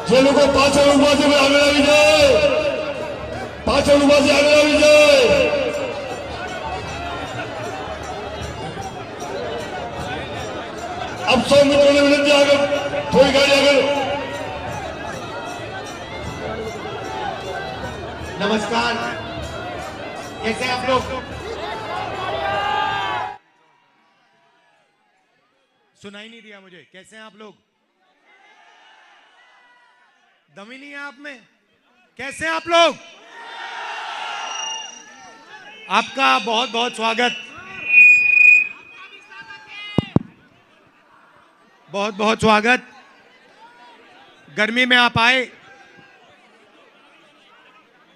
જે લોકો પાછળ ઉભા છે આગળ આવી જાય, પાછળ ઉભા છે આગળ આવી જાય। अब 100 મિત્રોને વિનંતી આગળ થોડી ગાડી આગળ। नमस्कार, कैसे हैं आप लोग? सुनाई नहीं दिया मुझे। कैसे हैं आप लोग? दम ही नहीं है आप में। कैसे हैं आप लोग? आपका बहुत बहुत स्वागत, बहुत बहुत स्वागत। गर्मी में आप आए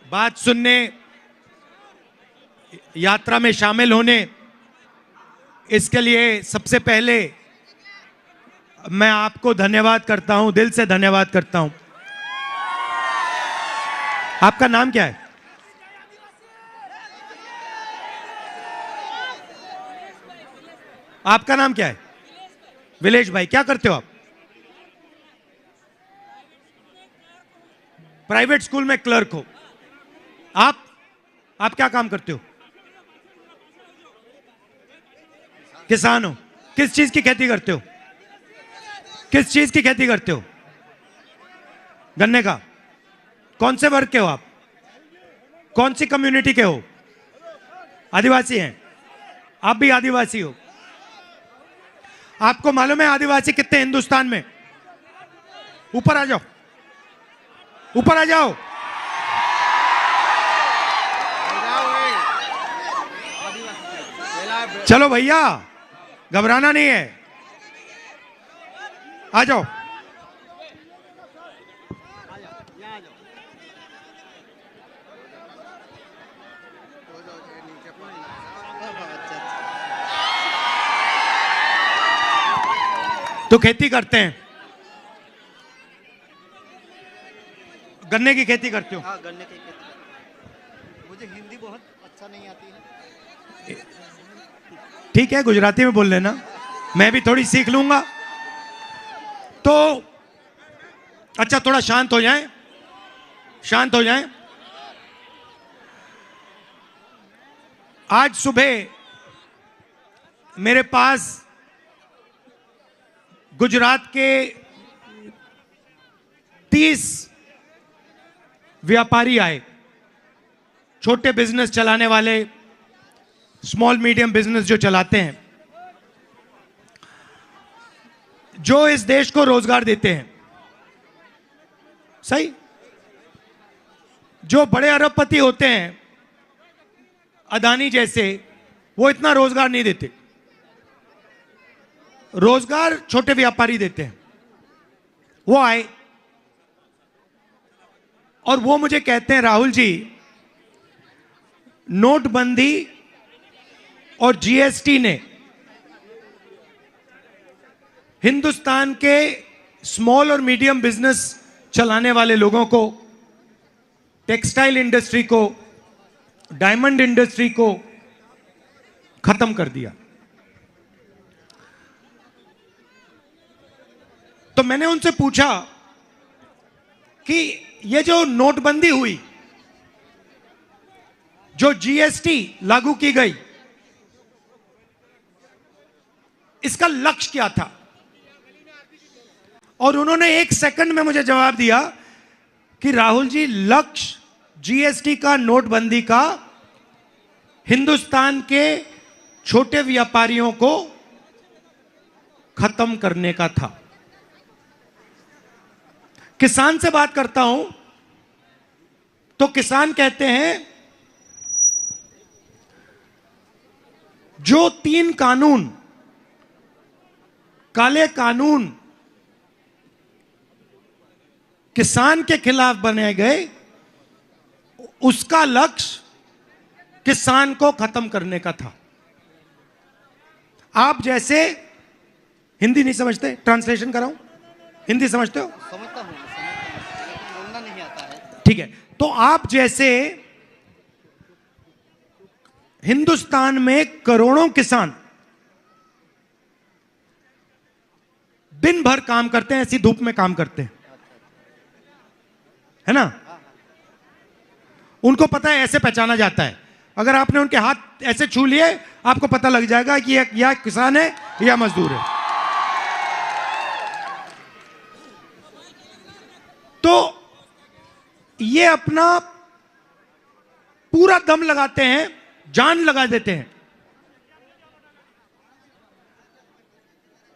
बात सुनने, यात्रा में शामिल होने, इसके लिए सबसे पहले मैं आपको धन्यवाद करता हूं, दिल से धन्यवाद करता हूं। आपका नाम क्या है? आपका नाम क्या है? विलेश भाई। क्या करते हो आप? प्राइवेट स्कूल में क्लर्क हो। आप क्या काम करते हो? किसान हो। किस चीज की खेती करते हो? किस चीज की खेती करते हो? गन्ने का। कौन से वर्ग के हो आप? कौन सी कम्युनिटी के हो? आदिवासी हैं। आप भी आदिवासी हो। आपको मालूम है आदिवासी कितने हिंदुस्तान में? ऊपर आ जाओ, ऊपर आ जाओ। चलो भैया, घबराना नहीं है, आ जाओ। तो खेती करते हैं, गन्ने की खेती करते हो? हाँ, गन्ने की खेती। मुझे हिंदी बहुत अच्छा नहीं आती है। ठीक है, गुजराती में बोल लेना, मैं भी थोड़ी सीख लूंगा। तो अच्छा, थोड़ा शांत हो जाएं, शांत हो जाएं। आज सुबह मेरे पास गुजरात के 30 व्यापारी आए, छोटे बिजनेस चलाने वाले, स्मॉल मीडियम बिजनेस जो चलाते हैं, जो इस देश को रोजगार देते हैं। सही? जो बड़े अरबपति होते हैं, अदानी जैसे, वो इतना रोजगार नहीं देते। रोजगार छोटे व्यापारी देते हैं। वो आए और वो मुझे कहते हैं, राहुल जी, नोटबंदी और जीएसटी ने हिंदुस्तान के स्मॉल और मीडियम बिजनेस चलाने वाले लोगों को, टेक्सटाइल इंडस्ट्री को, डायमंड इंडस्ट्री को खत्म कर दिया। तो मैंने उनसे पूछा कि ये जो नोटबंदी हुई, जो जीएसटी लागू की गई, इसका लक्ष्य क्या था? और उन्होंने 1 सेकंड में मुझे जवाब दिया कि राहुल जी, लक्ष्य जीएसटी का, नोटबंदी का, हिंदुस्तान के छोटे व्यापारियों को खत्म करने का था। किसान से बात करता हूं तो किसान कहते हैं, जो 3 कानून, काले कानून किसान के खिलाफ बनाए गए, उसका लक्ष्य किसान को खत्म करने का था। आप जैसे, हिंदी नहीं समझते? ट्रांसलेशन कराऊं? हिंदी समझते हो? समझता हूँ, लेकिन बोलना नहीं आता है। ठीक है। तो आप जैसे हिंदुस्तान में करोड़ों किसान दिन भर काम करते हैं, ऐसी धूप में काम करते हैं, है ना? उनको पता है, ऐसे पहचाना जाता है। अगर आपने उनके हाथ ऐसे छू लिए, आपको पता लग जाएगा कि या किसान है या मजदूर है। तो ये अपना पूरा दम लगाते हैं, जान लगा देते हैं।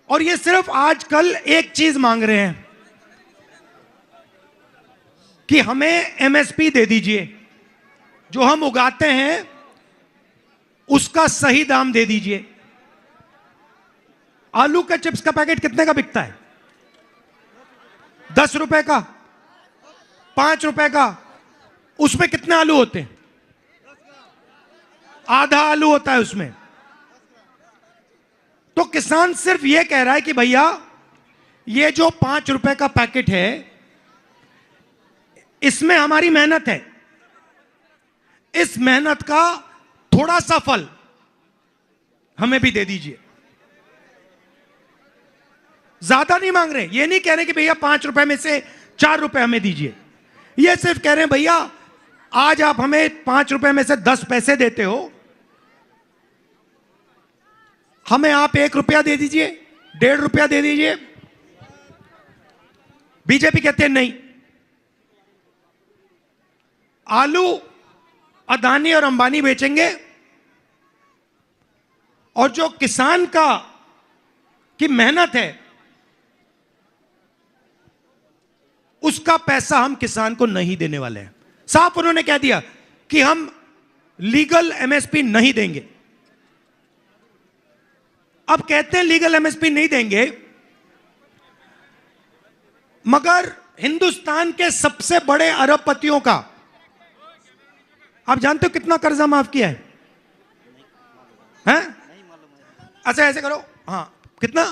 और ये सिर्फ आजकल एक चीज मांग रहे हैं कि हमें एमएसपी दे दीजिए, जो हम उगाते हैं उसका सही दाम दे दीजिए। आलू के चिप्स का पैकेट कितने का बिकता है? 10 रुपए का, 5 रुपए का। उसमें कितने आलू होते हैं? आधा आलू होता है उसमें। तो किसान सिर्फ यह कह रहा है कि भैया ये जो 5 रुपए का पैकेट है, इसमें हमारी मेहनत है, इस मेहनत का थोड़ा सा फल हमें भी दे दीजिए। ज्यादा नहीं मांग रहे, ये नहीं कह रहे कि भैया 5 रुपए में से 4 रुपए हमें दीजिए। ये सिर्फ कह रहे हैं भैया आज आप हमें 5 रुपए में से 10 पैसे देते हो, हमें आप 1 रुपया दे दीजिए, 1.5 रुपया दे दीजिए। बीजेपी कहते हैं नहीं, आलू अदानी और अंबानी बेचेंगे और जो किसान की मेहनत है उसका पैसा हम किसान को नहीं देने वाले हैं। साफ उन्होंने कह दिया कि हम लीगल एमएसपी नहीं देंगे। अब कहते हैं लीगल एमएसपी नहीं देंगे, मगर हिंदुस्तान के सबसे बड़े अरबपतियों का आप जानते हो कितना कर्जा माफ किया है? हैं? अच्छा ऐसे करो, हाँ कितना?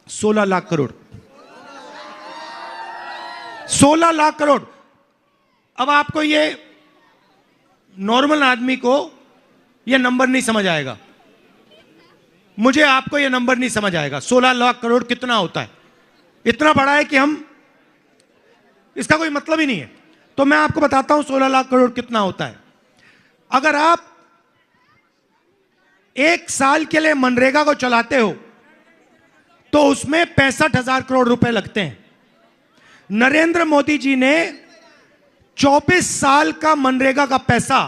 16 लाख करोड़। 16 लाख करोड़। अब आपको ये नॉर्मल आदमी को ये नंबर नहीं समझ आएगा, मुझे आपको ये नंबर नहीं समझ आएगा। 16 लाख करोड़ कितना होता है? इतना बड़ा है कि हम इसका कोई मतलब ही नहीं है। तो मैं आपको बताता हूं 16 लाख करोड़ कितना होता है। अगर आप 1 साल के लिए मनरेगा को चलाते हो तो उसमें 65,000 करोड़ रुपए लगते हैं। नरेंद्र मोदी जी ने 24 साल का मनरेगा का पैसा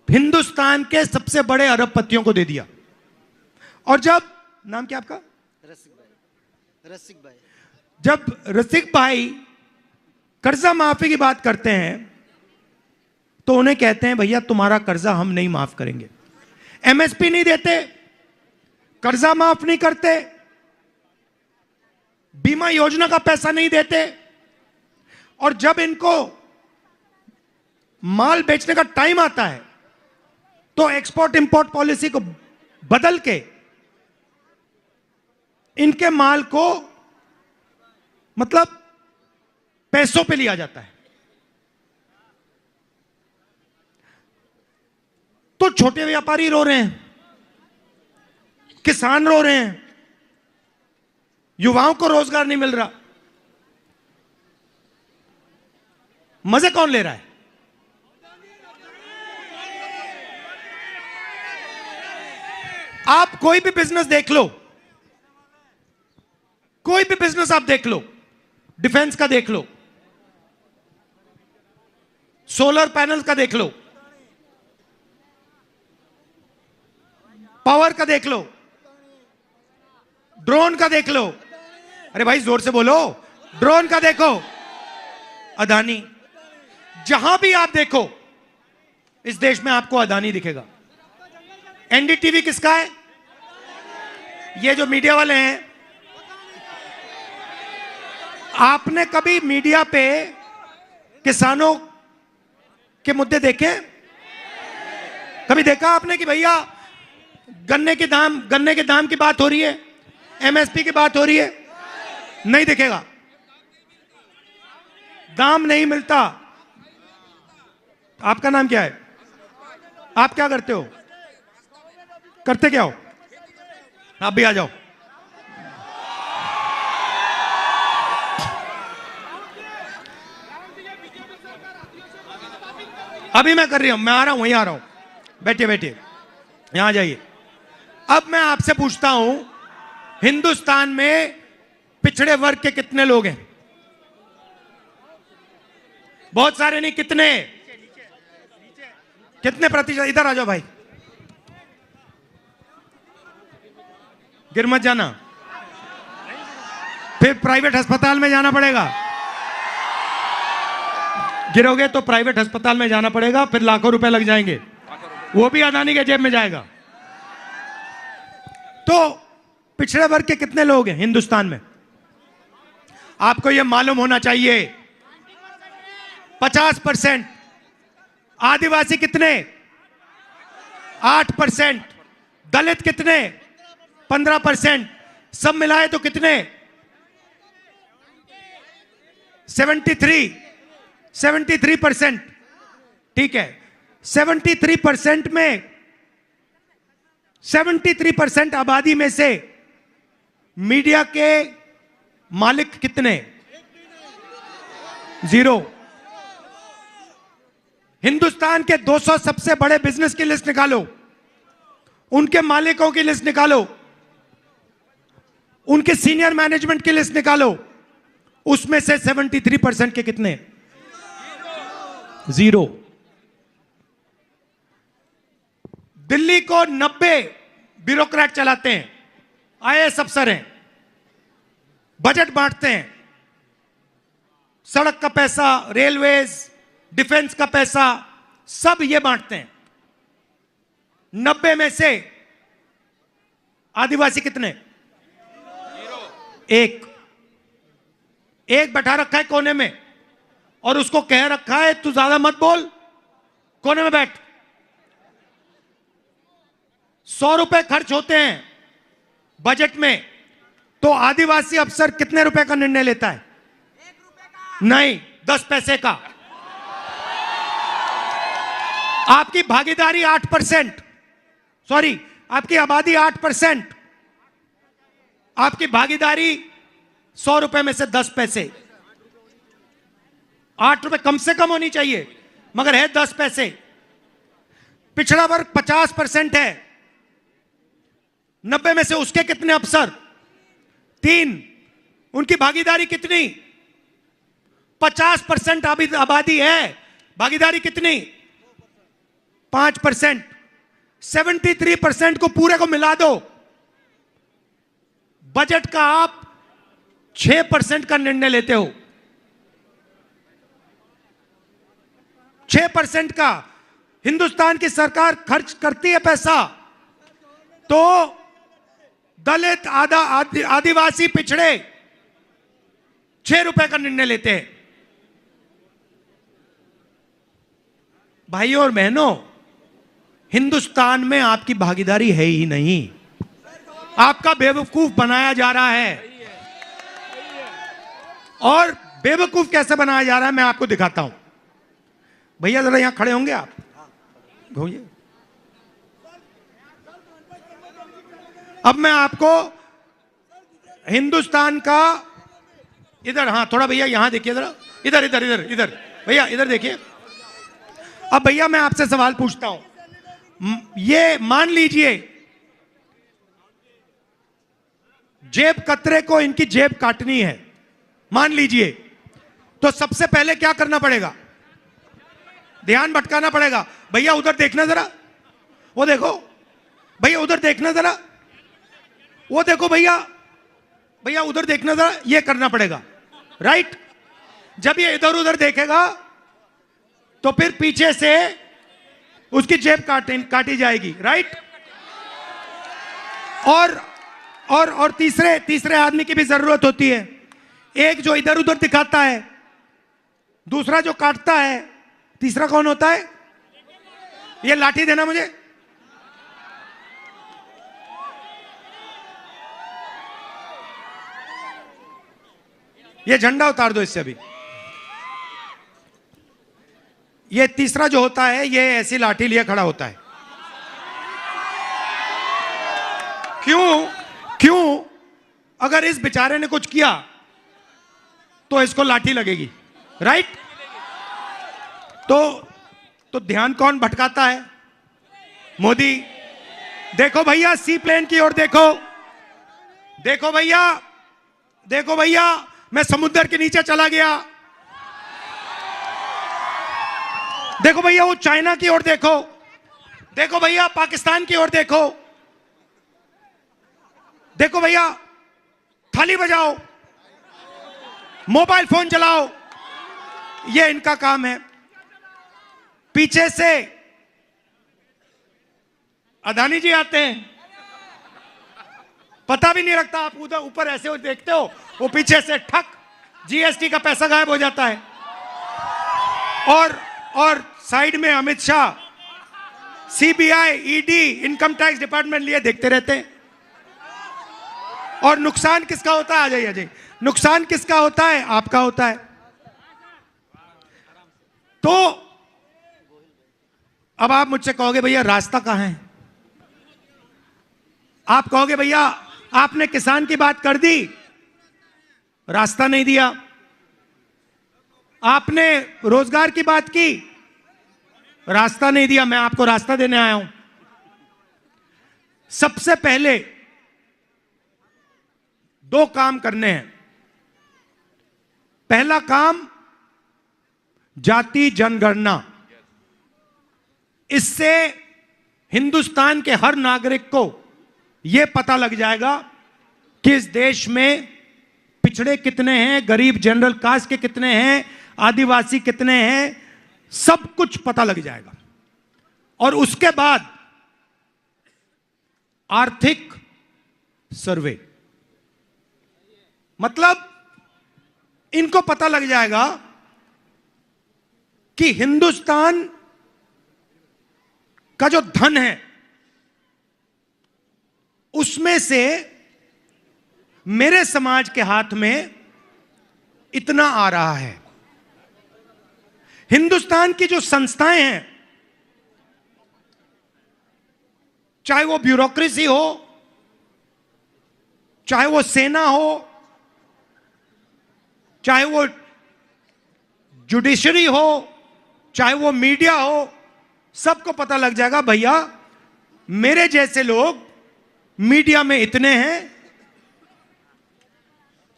हिंदुस्तान के सबसे बड़े अरबपतियों को दे दिया। और जब, नाम क्या आपका? रसिक भाई। जब रसिक भाई कर्जा माफी की बात करते हैं तो उन्हें कहते हैं भैया तुम्हारा कर्जा हम नहीं माफ करेंगे। एमएसपी नहीं देते, कर्जा माफ नहीं करते, बीमा योजना का पैसा नहीं देते, और जब इनको माल बेचने का टाइम आता है तो एक्सपोर्ट इंपोर्ट पॉलिसी को बदल के इनके माल को मतलब पैसों पे लिया जाता है। तो छोटे व्यापारी रो रहे हैं, किसान रो रहे हैं, युवाओं को रोजगार नहीं मिल रहा। मजे कौन ले रहा है? आप कोई भी बिजनेस देख लो, कोई भी बिजनेस आप देख लो, डिफेंस का देख लो, सोलर पैनल का देख लो, पावर का देख लो, ड्रोन का देख लो। अरे भाई जोर से बोलो, ड्रोन का देखो, अदानी। जहां भी आप देखो इस देश में आपको अदानी दिखेगा। एनडीटीवी किसका है? ये जो मीडिया वाले हैं, आपने कभी मीडिया पे किसानों के मुद्दे देखे? कभी देखा आपने कि भैया गन्ने के दाम की बात हो रही है, एमएसपी की बात हो रही है? नहीं दिखेगा। दाम नहीं मिलता। आपका नाम क्या है? आप क्या करते हो? करते क्या हो? आप भी आ जाओ। अभी मैं कर रही हूं, मैं आ रहा हूं, वहीं आ रहा हूं, बैठिए बैठिए, यहां जाइए। अब मैं आपसे पूछता हूं, हिंदुस्तान में पिछड़े वर्ग के कितने लोग हैं? बहुत सारे नहीं, कितने? कितने प्रतिशत? इधर आ जाओ भाई, गिर मत जाना, फिर प्राइवेट अस्पताल में जाना पड़ेगा। गिरोगे तो प्राइवेट अस्पताल में जाना पड़ेगा, फिर लाखों रुपए लग जाएंगे, वो भी अदानी के जेब में जाएगा। तो पिछड़े वर्ग के कितने लोग हैं हिंदुस्तान में? आपको यह मालूम होना चाहिए, 50%। आदिवासी कितने? 8%। दलित कितने? 15%। सब मिलाए तो कितने? 73%। ठीक है, 73% में 73% आबादी में से मीडिया के मालिक कितने? 0। हिंदुस्तान के 200 सबसे बड़े बिजनेस की लिस्ट निकालो, उनके मालिकों की लिस्ट निकालो, उनके सीनियर मैनेजमेंट की लिस्ट निकालो, उसमें से 73% के कितने? 0। दिल्ली को 90 ब्यूरोक्रेट चलाते हैं, आईएएस अफसर हैं, बजट बांटते हैं, सड़क का पैसा, रेलवेज, डिफेंस का पैसा, सब ये बांटते हैं। 90 में से आदिवासी कितने? 1 बैठा रखा है कोने में, और उसको कह रखा है तू ज्यादा मत बोल, कोने में बैठ। 100 रुपए खर्च होते हैं बजट में, तो आदिवासी अफसर कितने रुपए का निर्णय लेता है? 1 रुपए का नहीं, 10 पैसे का। आपकी भागीदारी 8%, सॉरी, आपकी आबादी 8%, आपकी भागीदारी 100 रुपए में से 10 पैसे, 8 रुपए कम से कम होनी चाहिए, मगर है 10 पैसे। पिछड़ा वर्ग 50% है, 90 में से उसके कितने अफसर? 3। उनकी भागीदारी कितनी? 50% आबादी है, भागीदारी कितनी? 5%। 73% को पूरे को मिला दो, बजट का आप 6% का निर्णय लेते हो। 6% का हिंदुस्तान की सरकार खर्च करती है पैसा, तो दलित, आदिवासी, पिछड़े 6 रुपए का निर्णय लेते हैं। भाइयों और बहनों, हिंदुस्तान में आपकी भागीदारी है ही नहीं, आपका बेवकूफ बनाया जा रहा है। और बेवकूफ कैसे बनाया जा रहा है मैं आपको दिखाता हूं। भैया जरा यहां खड़े होंगे आप? भैया, अब मैं आपको हिंदुस्तान का, इधर, हाँ थोड़ा भैया यहां देखिए जरा, इधर इधर इधर इधर भैया इधर देखिए। अब भैया मैं आपसे सवाल पूछता हूं, ये मान लीजिए जेब कतरे को इनकी जेब काटनी है, मान लीजिए, तो सबसे पहले क्या करना पड़ेगा? ध्यान भटकाना पड़ेगा। भैया उधर देखना जरा, वो देखो भैया, उधर देखना जरा, वो देखो भैया, भैया उधर देखना जरा, ये करना पड़ेगा, राइट? जब ये इधर उधर देखेगा तो फिर पीछे से उसकी जेब काटी जाएगी, राइट? और तीसरे आदमी की भी जरूरत होती है, एक जो इधर उधर दिखाता है, दूसरा जो काटता है, तीसरा कौन होता है? ये लाठी देना मुझे। ये झंडा उतार दो इससे अभी। ये तीसरा जो होता है, ये ऐसी लाठी लिए खड़ा होता है। क्यों? अगर इस बेचारे ने कुछ किया तो इसको लाठी लगेगी, राइट? तो ध्यान कौन भटकाता है? मोदी। देखो भैया, सी प्लेन की ओर देखो, देखो भैया, देखो भैया, मैं समुद्र के नीचे चला गया। देखो भैया, वो चाइना की ओर देखो, देखो भैया, पाकिस्तान की ओर देखो, देखो भैया, थाली बजाओ, मोबाइल फोन चलाओ, ये इनका काम है। पीछे से अदानी जी आते हैं, पता भी नहीं लगता, आप उधर ऊपर ऐसे देखते हो, वो पीछे से ठक जीएसटी का पैसा गायब हो जाता है। और साइड में Amit Shah, CBI, ED, income tax department लिए देखते रहते हैं। और नुकसान किसका होता है? आ जाइए अजय, नुकसान किसका होता है? आपका होता है। तो अब आप मुझसे कहोगे भैया रास्ता कहां है? आप कहोगे भैया आपने किसान की बात कर दी, रास्ता नहीं दिया। आपने रोजगार की बात की, रास्ता नहीं दिया। मैं आपको रास्ता देने आया हूं। सबसे पहले 2 काम करने हैं। पहला काम, जाति जनगणना। इससे हिंदुस्तान के हर नागरिक को यह पता लग जाएगा कि इस देश में पिछड़े कितने हैं, गरीब जनरल कास्ट के कितने हैं, आदिवासी कितने हैं, सब कुछ पता लग जाएगा। और उसके बाद आर्थिक सर्वे, मतलब इनको पता लग जाएगा कि हिंदुस्तान का जो धन है उसमें से मेरे समाज के हाथ में इतना आ रहा है। हिंदुस्तान की जो संस्थाएं हैं, चाहे वो ब्यूरोक्रेसी हो, चाहे वो सेना हो, चाहे वो जुडिशरी हो, चाहे वो मीडिया हो, सबको पता लग जाएगा भैया मेरे जैसे लोग मीडिया में इतने हैं,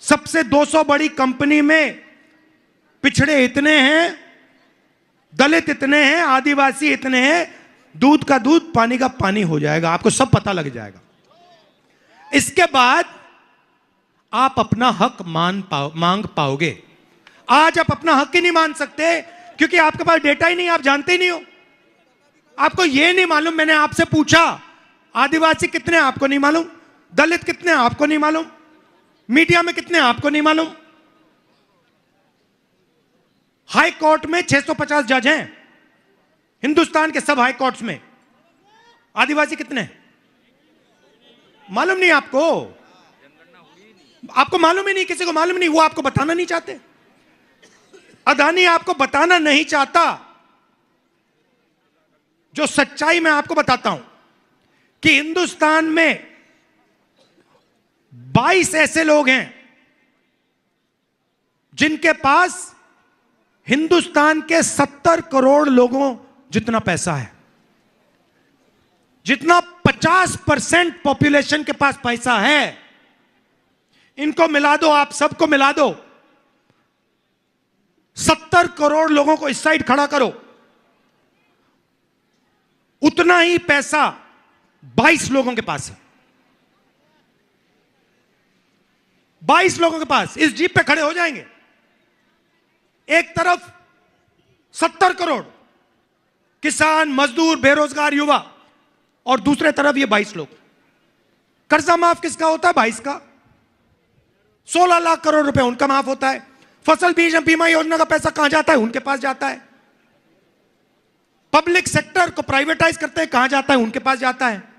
सबसे 200 बड़ी कंपनी में पिछड़े इतने हैं, दलित इतने हैं, आदिवासी इतने हैं, दूध का दूध पानी का पानी हो जाएगा। आपको सब पता लग जाएगा। इसके बाद आप अपना हक मांग पाओगे। आज आप अपना हक ही नहीं मान सकते क्योंकि आपके पास डेटा ही नहीं, आप जानते ही नहीं हो। आपको यह नहीं मालूम, मैंने आपसे पूछा आदिवासी कितने, आपको नहीं मालूम, दलित कितने, आपको नहीं मालूम, मीडिया में कितने, आपको नहीं मालूम। हाई कोर्ट में 650 जज हैं, हिंदुस्तान के सब हाई कोर्ट्स में। आदिवासी कितने मालूम नहीं आपको, आपको मालूम ही नहीं, किसी को मालूम नहीं, वो आपको बताना नहीं चाहते। अदानी आपको बताना नहीं चाहता। जो सच्चाई मैं आपको बताता हूं कि हिंदुस्तान में 22 ऐसे लोग हैं जिनके पास हिंदुस्तान के 70 करोड़ लोगों जितना पैसा है, जितना 50% पॉपुलेशन के पास पैसा है। इनको मिला दो, आप सबको मिला दो, 70 करोड़ लोगों को इस साइड खड़ा करो, उतना ही पैसा 22 लोगों के पास है। 22 लोगों के पास इस जीप पे खड़े हो जाएंगे। एक तरफ 70 करोड़ किसान, मजदूर, बेरोजगार युवा, और दूसरे तरफ ये 22 लोग। कर्जा माफ किसका होता है? 22 का। 16 लाख करोड़ रुपए उनका माफ होता है। फसल बीमा योजना का पैसा कहां जाता है? उनके पास जाता है। पब्लिक सेक्टर को प्राइवेटाइज करते हैं, कहां जाता है? उनके पास जाता है।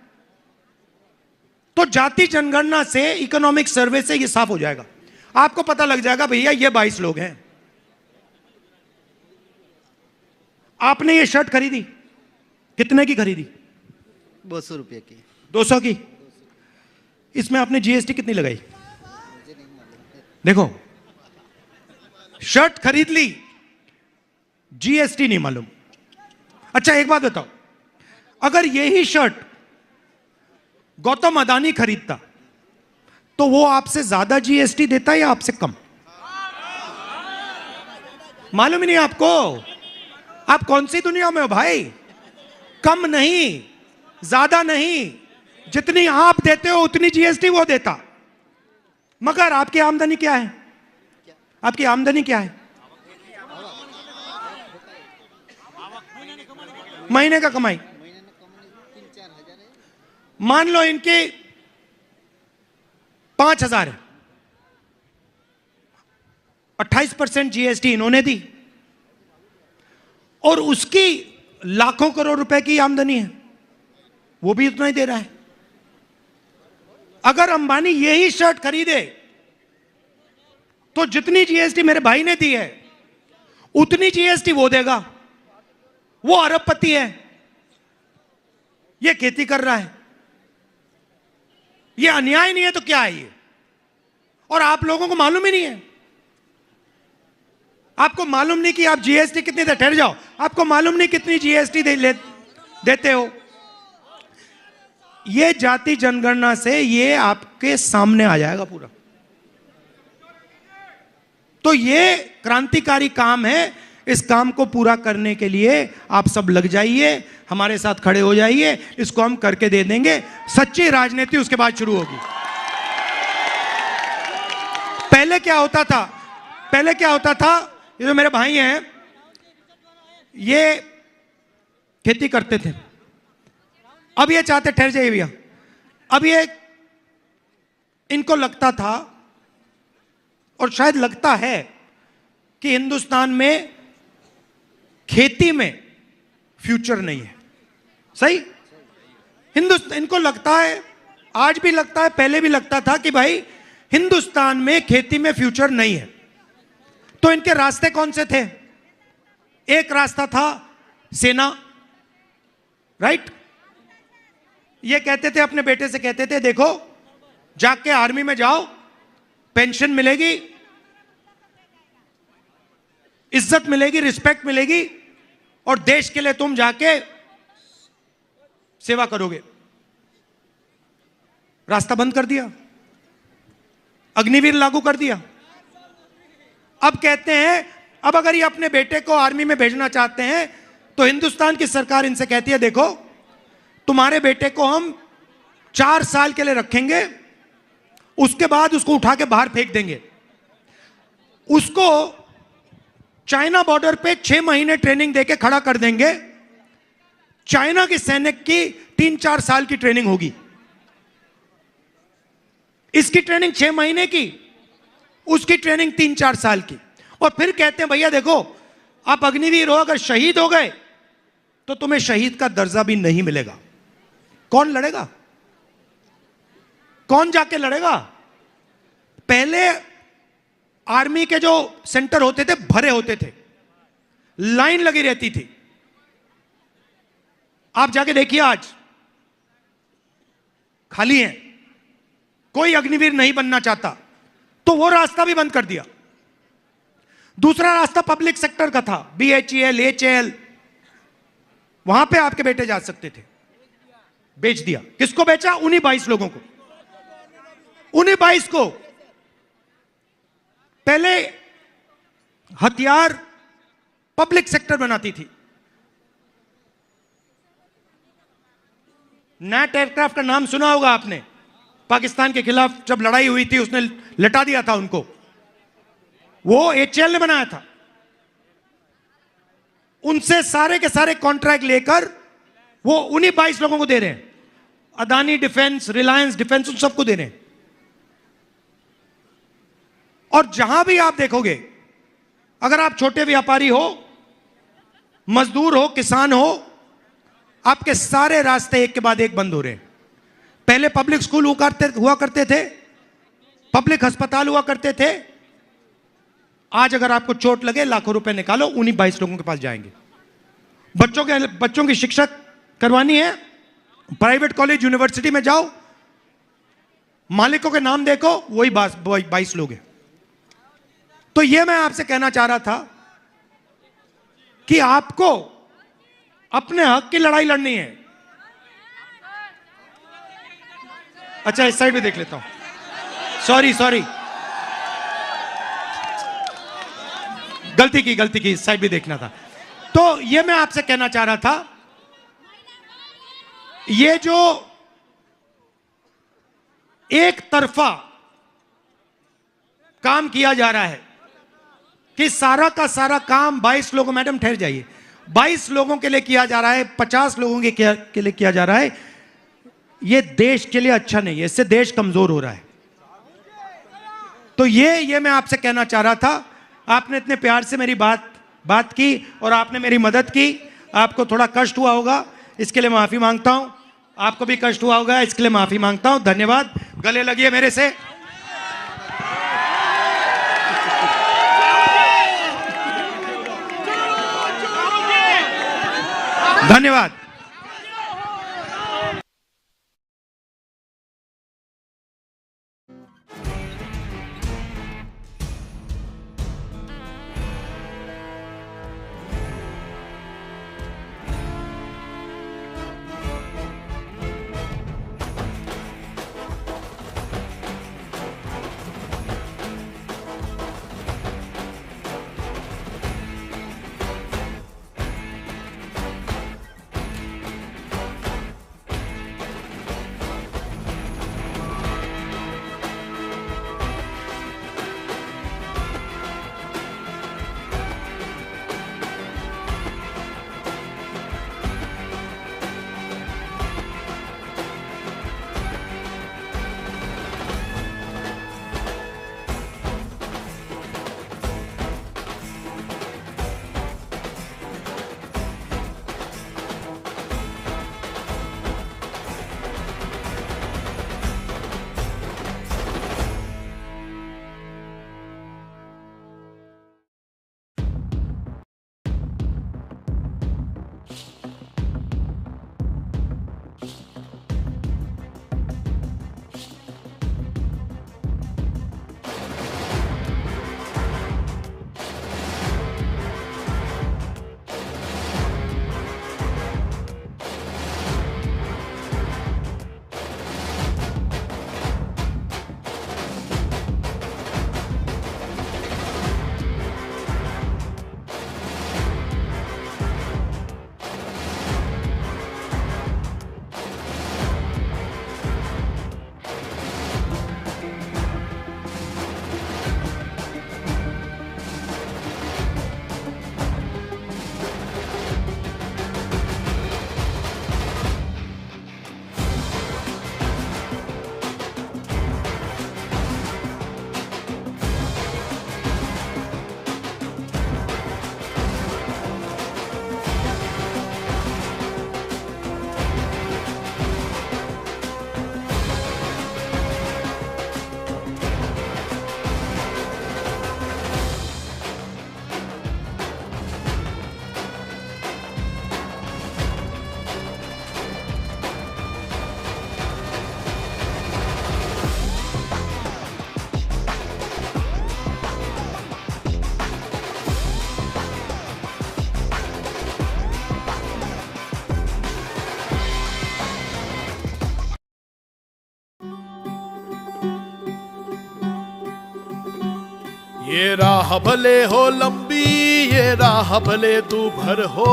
तो जाति जनगणना से, इकोनॉमिक सर्वे से यह साफ हो जाएगा। आपको पता लग जाएगा भैया ये 22 लोग हैं। आपने ये शर्ट खरीदी, कितने की खरीदी? 200 रुपये की। 200 की। इसमें आपने जीएसटी कितनी लगाई? देखो, शर्ट खरीद ली, जीएसटी नहीं मालूम। अच्छा एक बात बताओ, अगर यही शर्ट गौतम अदानी खरीदता तो वो आपसे ज्यादा जीएसटी देता या आपसे कम? मालूम ही नहीं आपको। आप कौन सी दुनिया में हो भाई? कम नहीं, ज्यादा नहीं, जितनी आप देते हो उतनी जीएसटी वो देता। मगर आपकी आमदनी क्या है? आपकी आमदनी क्या है? महीने का कमाई मान लो इनकी 5,000 है, 28% जीएसटी इन्होंने दी और उसकी लाखों करोड़ रुपए की आमदनी है, वो भी उतना ही दे रहा है। अगर अंबानी यही शर्ट खरीदे तो जितनी जीएसटी मेरे भाई ने दी है उतनी जीएसटी वो देगा। वो अरबपति है, ये खेती कर रहा है, ये अन्याय नहीं है तो क्या है ये? और आप लोगों को मालूम ही नहीं है। आपको मालूम नहीं कि आप जीएसटी कितनी दे, ठहर जाओ, आपको मालूम नहीं कितनी जीएसटी देते हो। ये जाति जनगणना से ये आपके सामने आ जाएगा पूरा। तो ये क्रांतिकारी काम है। इस काम को पूरा करने के लिए आप सब लग जाइए, हमारे साथ खड़े हो जाइए, इसको हम करके दे देंगे। सच्ची राजनीति उसके बाद शुरू होगी। पहले क्या होता था? पहले क्या होता था? ये जो मेरे भाई हैं ये खेती करते थे, अब ये चाहते, ठहर जाइए भैया, अब ये इनको लगता था और शायद लगता है कि हिंदुस्तान में खेती में फ्यूचर नहीं है। सही? हिंदुस्तान, इनको लगता है, आज भी लगता है, पहले भी लगता था कि भाई हिंदुस्तान में खेती में फ्यूचर नहीं है। तो इनके रास्ते कौन से थे? एक रास्ता था सेना, राइट? ये कहते थे, अपने बेटे से कहते थे, देखो जाके आर्मी में जाओ, पेंशन मिलेगी, इज्जत मिलेगी, रिस्पेक्ट मिलेगी और देश के लिए तुम जाके सेवा करोगे। रास्ता बंद कर दिया, अग्निवीर लागू कर दिया। अब कहते हैं, अब अगर ये अपने बेटे को आर्मी में भेजना चाहते हैं तो हिंदुस्तान की सरकार इनसे कहती है, देखो तुम्हारे बेटे को हम 4 साल के लिए रखेंगे, उसके बाद उसको उठा के बाहर फेंक देंगे। उसको चाइना बॉर्डर पे 6 महीने ट्रेनिंग देके खड़ा कर देंगे। चाइना के सैनिक की 3-4 साल की ट्रेनिंग होगी, इसकी ट्रेनिंग 6 महीने की, उसकी ट्रेनिंग 3-4 साल की। और फिर कहते हैं, भैया देखो आप अग्निवीर हो, अगर शहीद हो गए तो तुम्हें शहीद का दर्जा भी नहीं मिलेगा। कौन लड़ेगा? कौन जाके लड़ेगा? पहले आर्मी के जो सेंटर होते थे भरे होते थे, लाइन लगी रहती थी। आप जाके देखिए आज खाली है, कोई अग्निवीर नहीं बनना चाहता। तो वो रास्ता भी बंद कर दिया। दूसरा रास्ता पब्लिक सेक्टर का था, BHEL, HAL, वहां पे आपके बेटे जा सकते थे, बेच दिया। किसको बेचा? उन्हीं 22 लोगों को, उन्हीं 22 को। पहले हथियार पब्लिक सेक्टर बनाती थी। नैट एयरक्राफ्ट का नाम सुना होगा आपने, पाकिस्तान के खिलाफ जब लड़ाई हुई थी उसने लटा दिया था उनको, वो HAL ने बनाया था। उनसे सारे के सारे कॉन्ट्रैक्ट लेकर वो उन्हीं 22 लोगों को दे रहे हैं। अदानी डिफेंस, रिलायंस डिफेंस, उन सबको दे रहे हैं। और जहां भी आप देखोगे, अगर आप छोटे व्यापारी हो, मजदूर हो, किसान हो, आपके सारे रास्ते एक के बाद एक बंद हो रहे हैं। पहले पब्लिक स्कूल हुआ करते थे, पब्लिक अस्पताल हुआ करते थे। आज अगर आपको चोट लगे, लाखों रुपए निकालो, उन्हीं 22 लोगों के पास जाएंगे। बच्चों की शिक्षा करवानी है, प्राइवेट कॉलेज यूनिवर्सिटी में जाओ, मालिकों के नाम देखो, वही 22 लोग हैं। तो यह मैं आपसे कहना चाह रहा था कि आपको अपने हक की लड़ाई लड़नी है। अच्छा, इस साइड भी देख लेता हूं। सॉरी, गलती की, इस साइड भी देखना था। तो ये मैं आपसे कहना चाह रहा था, ये जो एक तरफा काम किया जा रहा है कि सारा का सारा काम 22 लोगों, मैडम ठहर जाइए, 22 लोगों के लिए किया जा रहा है, 50 लोगों के लिए किया जा रहा है, ये देश के लिए अच्छा नहीं है, इससे देश कमजोर हो रहा है। तो ये मैं आपसे कहना चाह रहा था। आपने इतने प्यार से मेरी बात की और आपने मेरी मदद की। आपको थोड़ा कष्ट हुआ होगा, इसके लिए माफी मांगता हूं। आपको भी कष्ट हुआ होगा, इसके लिए माफी मांगता हूं। धन्यवाद। गले लगिए मेरे से। धन्यवाद। ये राह भले हो लंबी, ये राह भले दूभर हो,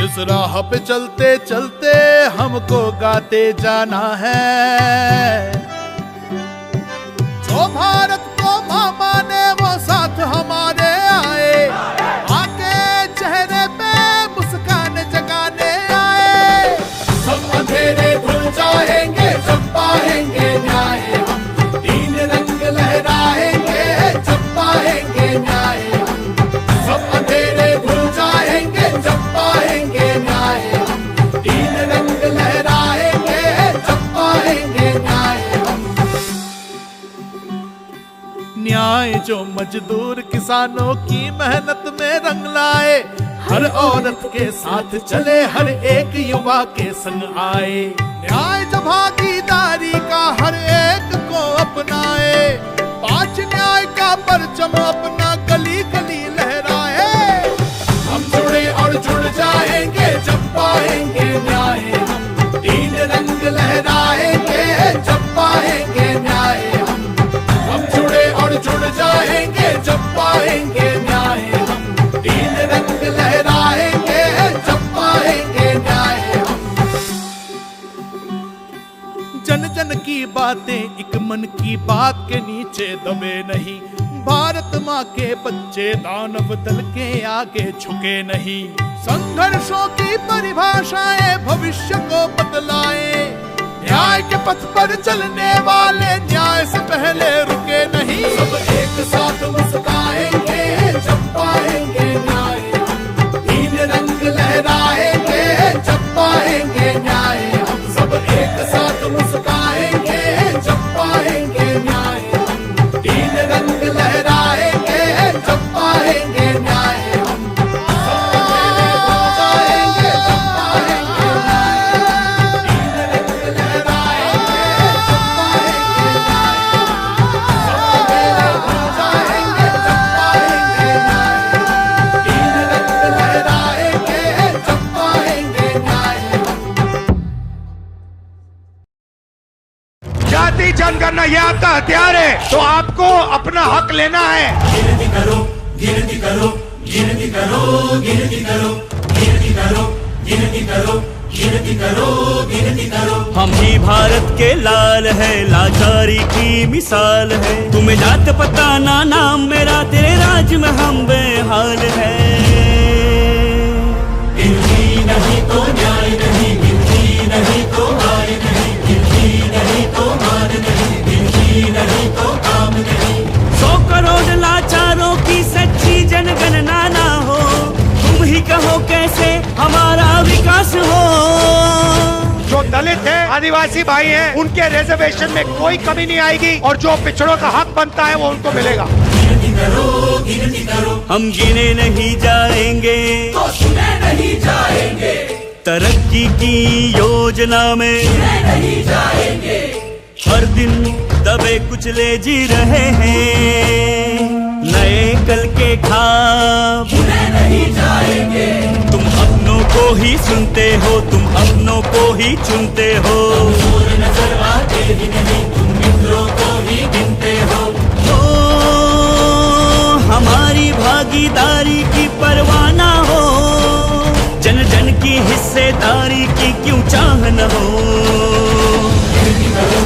इस राह पे चलते चलते हमको गाते जाना है। जो भारत को मां माने वो साथ हमारे आए, आके चेहरे पे मुस्कान जगाने आए। सब अंधेरे धुल जाएंगे जब पाएंगे न्याय, हम तीन रंग लहराएंगे जब पाएंगे न्याय। सब अंधेरे धुल जाएंगे जब पाएंगे न्याय, हम तीन रंग लहराएंगे जब पाएंगे न्याय। न्याय जो मजदूर किसानों की मेहनत में रंग लाए, हर औरत के साथ चले, हर एक युवा के संग आए। न्याय जो भागीदारी का हर एक को अपनाए, पांच न्याय का परचम अपना गली गली लहराए। हम जुड़े और जुड़ जाएंगे जब पाएंगे न्याय, हम तीन रंग लहराएंगे जब पाएंगे न्याय। हम जुड़े और जुड़ जाएंगे जब पाएंगे न्याय, हम तीन रंग लहराएंगे जब पाएंगे न्याय। जन जन की बातें एक मन की बात के नीचे दबे नहीं। भारत माँ के बच्चे दानव दल के आगे झुके नहीं। संघर्षों की परिभाषाएं भविष्य को बदलाए। न्याय के पथ पर चलने वाले न्याय से पहले रुके नहीं। सब एक साथ मुस्काएंगे जब पाएंगे न्याय, हम तीन रंग लहराएंगे जब पाएंगे न्याय। हम सब एक साथ मुस्काएंगे जब पाएंगे न्याय, हम तीन रंग लहराएंगे जब पाएंगे न्याय। हम सब मेले हो जाएंगे जब पाएंगे न्याय, तीन रंग लहराएंगे जब पाएंगे न्याय। सब मेले हो जाएंगे जब पाएंगे न्याय, तीन रंग लहराएंगे जब पाएंगे न्याय। जाति जनगणना ये आपका हथियार है, तो आपको अपना हक लेना है। गिनती करो, गिनती करो, गिनती करो, गिनती करो, गिनती करो, गिनती करो, गिनती करो, गिनती करो। हम ही भारत के लाल है, लाचारी की मिसाल है। तुम्हें जात पता ना नाम मेरा, तेरे राज में हम बेहाल है। गिनती नहीं तो न्याय नहीं, गिनती नहीं तो हार नहीं, गिनती नहीं तो हार नहीं, गिनती नहीं तो काम नहीं। 100 करोड़ लाचारों की सच्ची जनगणना ना हो, तुम ही कहो कैसे हमारा विकास हो। जो दलित है, आदिवासी भाई हैं, उनके रिजर्वेशन में कोई कमी नहीं आएगी और जो पिछड़ों का हक बनता है वो उनको मिलेगा। गिनती करो, गिनती करो। हम गिने नहीं जाएंगे तो सुने नहीं जाएंगे, तरक्की की योजना में नहीं जाएंगे। हर दिन दबे कुचले जी रहे हैं, नए कल के ख्वाब नहीं जाएंगे। तुम अपनों को ही सुनते हो, तुम अपनों को ही चुनते हो। और नजर आते ही नहीं, तुम मित्रों को ही गिनते हो। ओ हमारी भागीदारी की परवाह ना हो, जन जन की हिस्सेदारी की क्यों चाह न हो। गिनती करो,